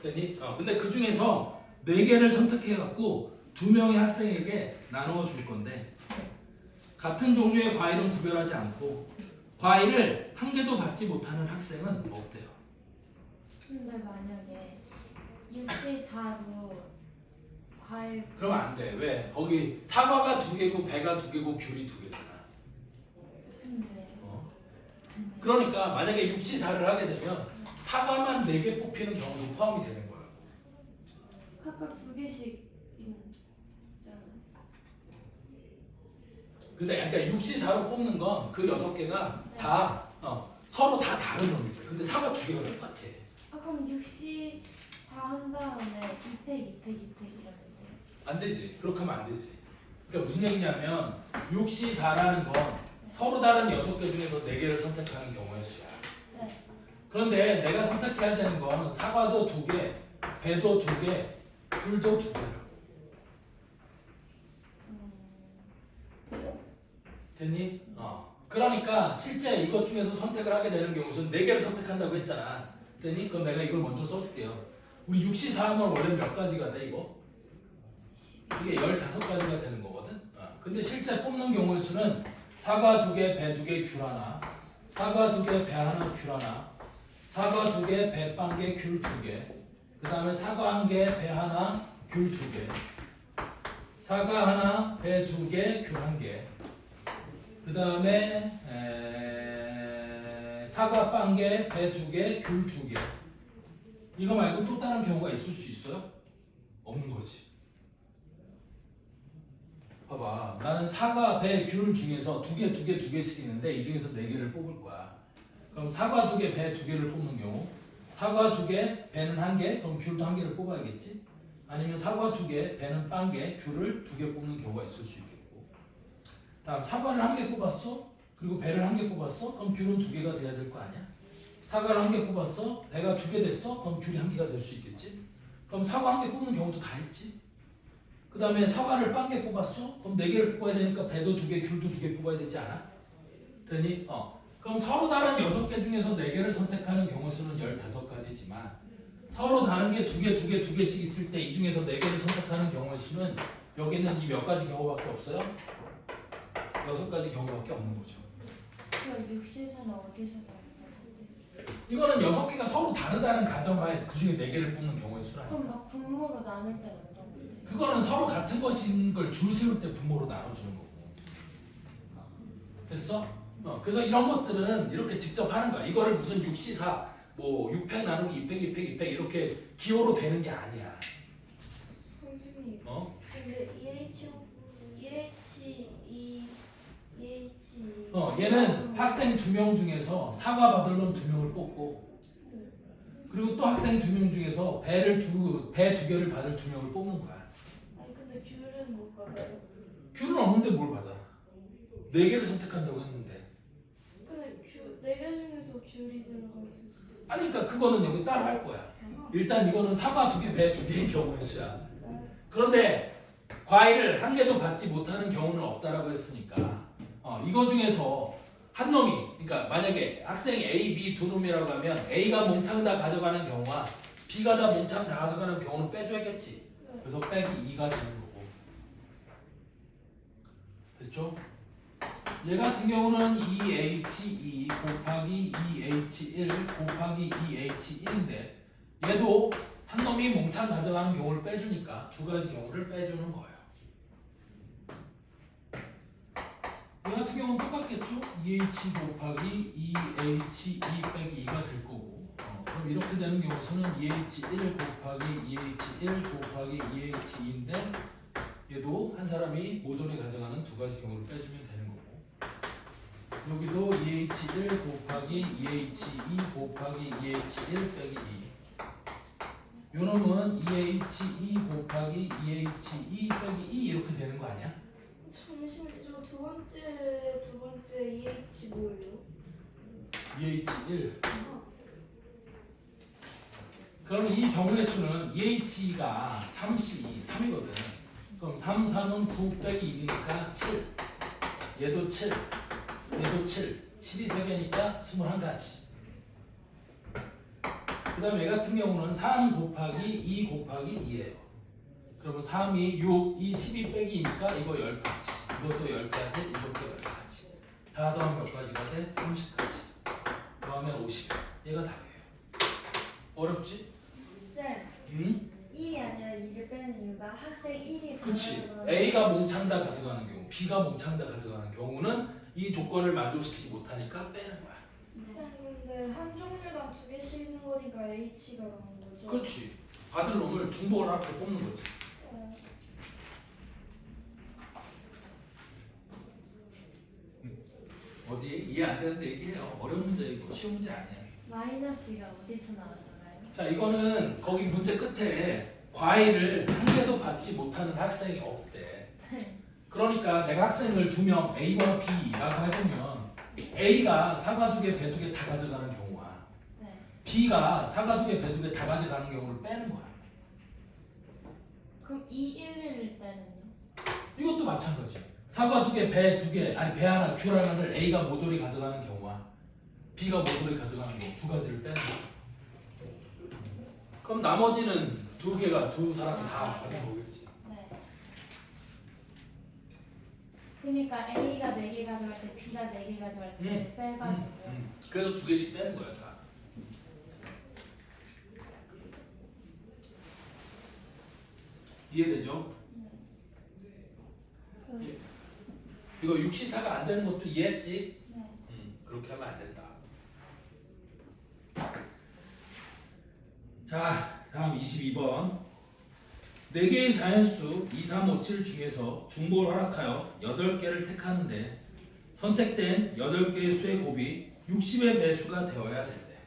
되니? 근데 그 중에서 4개를 선택해 갖고 2명의 학생에게 나누어 줄 건데 같은 종류의 과일은 구별하지 않고 과일을 한 개도 받지 못하는 학생은 없대요. 근데 만약에 64로 과일 그러면 안 돼. 왜? 거기 사과가 2개고 배가 2개고 귤이 2개잖아. 근데 그러니까 만약에 64를 하게 되면 사과만 4개 뽑히는 경우도 포함이 되는 거야. 각각 2개씩 있잖아요. 근데 그러니까 64로 뽑는 건 그 6개가 다 서로 다 다른 놈이래. 근데 사과 2개가 똑같아. 그럼 64 한 다음에 2팩 이러면 돼요? 안 되지. 그렇게 하면 안 되지. 그러니까 무슨 얘기냐면 64라는 건 서로 다른 6개 중에서 4개를 선택하는 경우의 수야. 네. 그런데 내가 선택해야 되는 건 사과도 2개, 배도 2개, 귤도 2개야. 됐니? 그러니까 실제 이것 중에서 선택을 하게 되는 경우는 4개를 선택한다고 했잖아. 됐니? 그럼 내가 이걸 먼저 써줄게요. 우리 64 하면 원래 몇 가지가 돼 이거? 이게 15가지가 되는 거거든. 근데 실제 뽑는 경우의 수는 사과 2개, 배 2개, 귤 하나, 사과 2개, 배 하나, 귤 하나, 사과 2개, 배 1개, 귤 2개, 그 다음에 사과 1개, 배 하나, 귤 2개, 사과 하나, 배 2개, 귤 1개, 그 다음에 사과 빵 개, 배 2개, 귤 2개. 이거 말고 또 다른 경우가 있을 수 있어요? 없는 거지. 봐봐, 나는 사과, 배, 귤 중에서 2개씩 있는데 이 중에서 4개를 뽑을 거야. 그럼 사과 2개, 배 2개를 뽑는 경우, 사과 2개, 배는 1개, 그럼 귤도 1개를 뽑아야겠지? 아니면 사과 2개, 배는 빵 개, 귤을 2개 뽑는 경우가 있을 수 있겠고. 다음 사과를 1개 뽑았어? 그리고 배를 1개 뽑았어? 그럼 귤은 2개가 돼야 될 거 아니야? 사과를 1개 뽑았어? 배가 2개 됐어? 그럼 귤이 1개가 될 수 있겠지? 그럼 사과 1개 뽑는 경우도 다 있지? 그 다음에 사과를 빵 개 뽑았어? 그럼 4개를 뽑아야 되니까 배도 2개, 귤도 2개 뽑아야 되지 않아? 되니? 그럼 서로 다른 6개 중에서 4개를 선택하는 경우 수는 15가지지만 서로 다른 게 2개씩 있을 때 이 중에서 4개를 선택하는 경우의 수는 여기는 이 몇 가지 경우밖에 없어요? 6가지 경우밖에 없는 거죠. 그럼 육신사는 어디서 나온다는데? 이거는 6개가 서로 다르다는 가정하에 그 중에 4개를 뽑는 경우의 수라니까. 그럼 막 분모로 나눌 때는 어떤 건데? 그거는 서로 같은 것인 걸 줄 세울 때 분모로 나눠주는 거고. 됐어? 그래서 이런 것들은 이렇게 직접 하는 거야. 이거를 무슨 6시사, 뭐 6팩 나누기 2팩 이렇게 기호로 되는 게 아니야. 선생님. 근데 얘는 학생 2명 중에서 사과 받을 놈 2명을 뽑고, 그리고 또 학생 2명 중에서 배 2개를 받을 2명을 뽑는 거야. 아니 근데 귤은 못 받아요. 귤은 없는데 뭘 받아? 4개를 선택한다고 했는데. 근데 네 개 중에서 귤이 들어가 있을 수도 있어. 아니 그러니까 그거는 여기 따로 할 거야. 일단 이거는 사과 2개, 배 2개의 경우의 수야. 그런데 과일을 1개도 받지 못하는 경우는 없다라고 했으니까 이거 중에서 한 놈이, 그러니까 만약에 학생이 A, B 두 놈이라고 하면 A가 몽창 다 가져가는 경우와 B가 다 몽창 다 가져가는 경우는 빼줘야겠지. 그래서 빼기 2가 되는 거고. 됐죠? 얘 같은 경우는 2H2 곱하기 2H1 곱하기 2H1인데 얘도 한 놈이 몽창 가져가는 경우를 빼주니까 2가지 경우를 빼주는 거예요. 얘 같은 경우는 똑같겠죠? 2H 곱하기 2H2 빼기 2가 될 거고, 그럼 이렇게 되는 경우 수는 2H1 곱하기 2H1 곱하기 2H2인데 얘도 한 사람이 모조리 가져가는 2가지 경우를 빼주면 되는 거고, 여기도 2H1 곱하기 2H2 곱하기 2H1 빼기 2, 요 놈은 2H2 곱하기 2H2 빼기 2 이렇게 되는 거 아니야? 잠시만요. 저 두 번째 EH 뭐예요? 2H1. 그럼 이 경우의 수는 2H가 3이거든. 그럼 3, 3은 9 빼기 1이니까 7. 얘도 7. 얘도 7. 7이 3개니까 21가지. 그 다음에 얘 같은 경우는 3 곱하기 2 곱하기 2예요. 그러면 3이 6, 2, 12 빼기 2니까 이거 10가지. 이것도 10가지, 이것도 10가지. 다 더하면 몇 가지가 돼? 30가지. 더하면 50. 얘가 답이에요. 어렵지? 쌤, 응? 1이 아니라 2를 빼는 이유가 학생 1이 그치. A가 몽창 다 가져가는 경우, B가 몽창 다 가져가는 경우는 이 조건을 만족시키지 못하니까 빼는 거야. 근데 한 종류당 2개씩 있는 거니까 H가 나온 거죠? 그렇지. 받을 놈을 중복을 하고 뽑는 거지. 어디에 이해 안 되는데 얘기해요. 어려운 문제이고 쉬운 문제 아니야. 마이너스가 어디서 나왔나요? 자, 이거는 거기 문제 끝에 과일을 1개도 받지 못하는 학생이 없대. 그러니까 내가 학생을 2명 A와 B라고 해보면 A가 사과 2개, 배 2개 다 가져가는 경우와 네. B가 사과 2개, 배 2개 다 가져가는 경우를 빼는 거야. 그럼 211일 때는요? 이것도 마찬가지. 사과 2개, 배 2개, 아니 배 하나, 귤 하나를 A가 모조리 가져가는 경우와 B가 모조리 가져가는 경우 2가지를 빼는 거야. 그럼 나머지는 2개가 두 사람이 다 받는 거겠지. 네. 그러니까 A가 4개 가져갈 때 B가 4개 가져갈 때 빼가지고요. 그래서 2개씩 빼는 거야 다. 이해되죠? 예. 이거 6시사가 안 되는 것도 이해했지? 네. 그렇게 하면 안 된다. 자, 다음 22번. 4개의 자연수 2, 3, 5, 7 중에서 중복을 허락하여 8개를 택하는데 선택된 8개의 수의 곱이 60의 배수가 되어야 된대.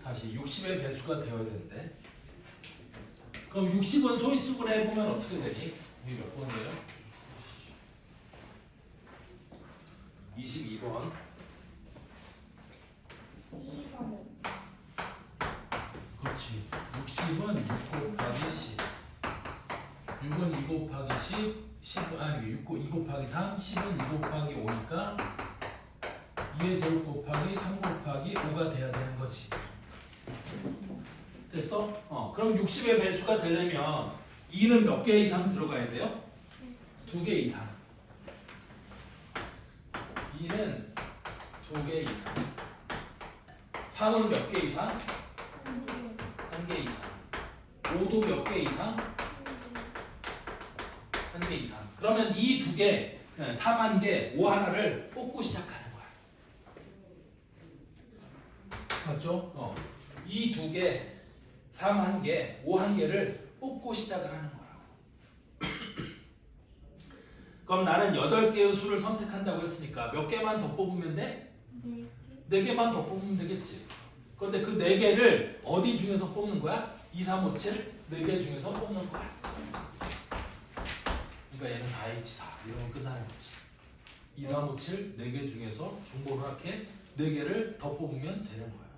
다시 60의 배수가 되어야 된대. 그럼 60은 소인수분해 해보면 어떻게 되니? 이게 몇 번이에요? 22번. 2, 3, 5. 그렇지. 60은 6 곱하기 10. 6은 2 곱하기 10. 10은 아니 2 곱하기 3. 10은 2 곱하기 5니까 2의 제곱 곱하기 3 곱하기 5가 돼야 되는 거지. 됐어? 그럼 60의 배수가 되려면 2는 몇 개 이상 들어가야 돼요? 2개 이상. 2는 2개 이상. 3은 몇 개 이상? 1개 이상. 5도 몇 개 이상? 1개 이상. 그러면 이 2개, 3 1개, 5 하나를 뽑고 시작하는 거야. 맞죠? 이 2개, 3 1개, 5 1개를 뽑고 시작을 하는 거라고. 그럼 나는 8개의 수를 선택한다고 했으니까 몇 개만 더 뽑으면 돼? 4개만 더 뽑으면 되겠지. 그런데 그 4개를 어디 중에서 뽑는 거야? 2, 3, 5, 7 4개 중에서 뽑는 거야. 그러니까 얘는 4, 2, 4 이러면 끝나는 거지. 2, 3, 5, 7 4개 중에서 중복을 하게 4개를 더 뽑으면 되는 거야.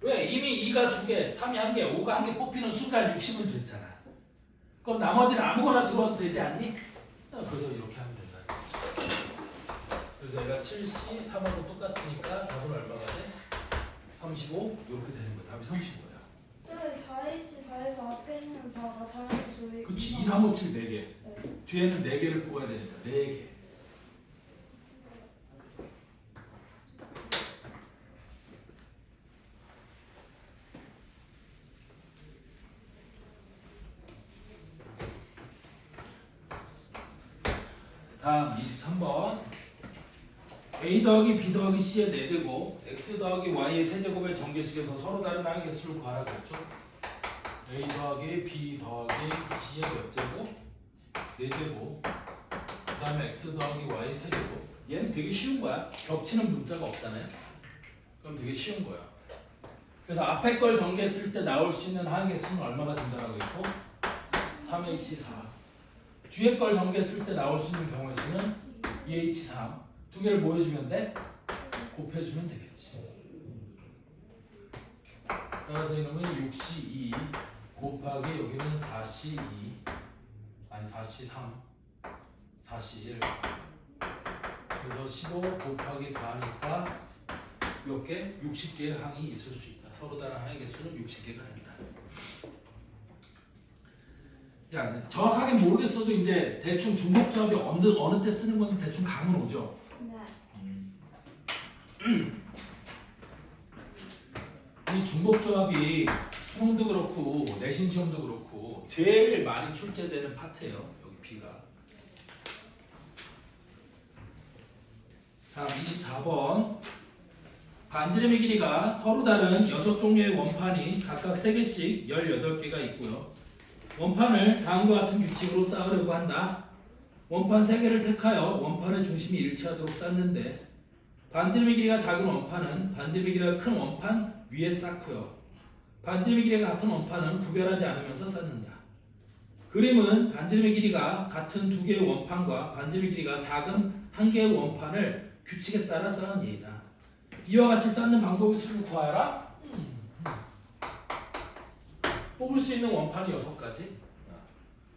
왜? 이미 2가 2개, 3이 1개, 5가 1개 뽑히는 순간 60은 됐잖아. 그럼 나머지는 아무거나 들어와도 되지 않니? 그래서 이렇게 하면 된다. 그래서 얘가 7C, 3하고 똑같으니까 답은 얼마가 돼? 35 이렇게 되는 거야. 답이 35야. 네, 4H 4에서 앞에 있는 4가 자연수의 그치. 2, 3, 5, 7 4개. 네. 뒤에는 4개를 뽑아야 되니까 4개. 다음 23번. a 더하기 b 더하기 c의 4제곱 x 더하기 y의 세제곱의 정계식에서 서로 다른 항의 개수를 구하라고 했죠. a 더하기 b 더하기 c의 몇 제곱? 4제곱. 그 다음에 x 더하기 y의 세제곱. 얘는 되게 쉬운 거야. 겹치는 문자가 없잖아요. 그럼 되게 쉬운 거야. 그래서 앞에 걸 정계했을 때 나올 수 있는 항의 개수는 얼마가 된다고 했고 3H4. 뒤에 걸 정계했을 때 나올 수 있는 경우의 수는 2H3. 두 개를 뭐 해주면 돼? 곱해주면 되겠지. 따라서 이놈은 6C2 곱하기 여기는 4C2 아니 4C3 4C1 그래서 15 곱하기 4니까 몇 개? 60개의 항이 있을 수 있다. 서로 다른 항의 개수는 60개가 된다. 야, 정확하게 모르겠어도 이제 대충 중복조합이 어느 때 쓰는 건지 대충 감은 오죠. 이 중복조합이 수능도 그렇고 내신 시험도 그렇고 제일 많이 출제되는 파트예요. 여기 B가. 다음 24번. 반지름의 길이가 서로 다른 6종류의 원판이 각각 3개씩 18개가 있고요. 원판을 다음과 같은 규칙으로 쌓으려고 한다. 원판 3개를 택하여 원판의 중심이 일치하도록 쌓는데 반지름의 길이가 작은 원판은 반지름의 길이가 큰 원판 위에 쌓고요. 반지름의 길이가 같은 원판은 구별하지 않으면서 쌓는다. 그림은 반지름의 길이가 같은 2개의 원판과 반지름의 길이가 작은 1개의 원판을 규칙에 따라 쌓은 예이다. 이와 같이 쌓는 방법의 수를 구하라. 뽑을 수 있는 원판이 6가지.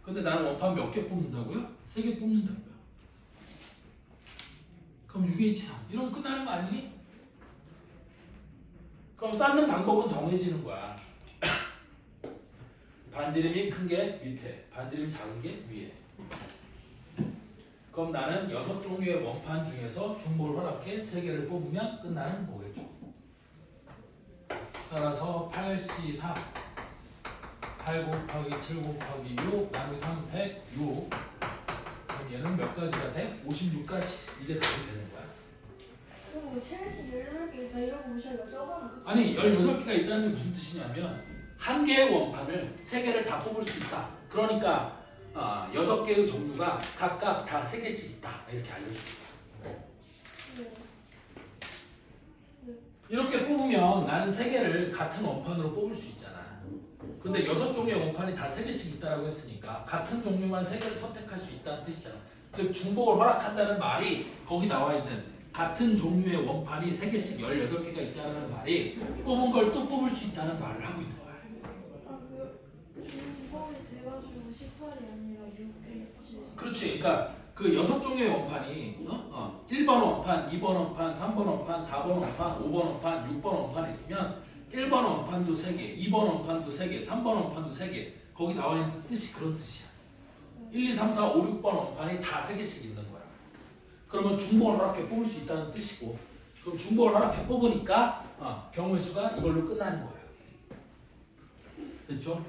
근데 나는 원판 몇 개 뽑는다고요? 3개 뽑는다고요. 그럼 6H3 이러면 끝나는 거 아니니? 그럼 쌓는 방법은 정해지는 거야. 반지름이 큰 게 밑에, 반지름이 작은 게 위에. 그럼 나는 6종류의 원판 중에서 중복을 허락해 3개를 뽑으면 끝나는 거겠죠. 따라서 8C3 8 곱하기 7 곱하기 6 나누기 300 6. 그럼 얘는 몇 가지가 돼? 56가지. 이게 답이 되는 거야. 그럼 뭐 체일식 18개 있다 이런 거 무시하고 적어놓고 아니 18개가 있다는 게 무슨 뜻이냐면 한 개의 원판을 3개를 다 뽑을 수 있다. 그러니까 6개의 종류가 각각 다 3개씩 있다. 이렇게 알려줍니다. 이렇게 뽑으면 나는 3개를 같은 원판으로 뽑을 수 있잖아. 근데 6종류의 원판이 다 3개씩 있다고 했으니까 같은 종류만 3개를 선택할 수 있다는 뜻이잖아. 즉 중복을 허락한다는 말이 거기 나와 있는 같은 종류의 원판이 3개씩 18개가 있다는 말이 뽑은 걸 또 뽑을 수 있다는 말을 하고 있는 거야. 그 중복이 돼가지고 18이 아니라 6개지. 그렇지. 그러니까 그 6종류의 원판이 1번 원판, 2번 원판, 3번 원판, 4번 원판, 5번 원판, 6번 원판에 있으면 1번 원판도 3개, 2번 원판도 3개, 3번 원판도 3개. 거기 나와 있는 뜻이 그런 뜻이야. 1, 2, 3, 4, 5, 6번 원판이 다 3개씩 있는 거야. 그러면 중복을 허락해 뽑을 수 있다는 뜻이고, 그럼 중복을 허락해 뽑으니까 경우의 수가 이걸로 끝나는 거예요. 됐죠?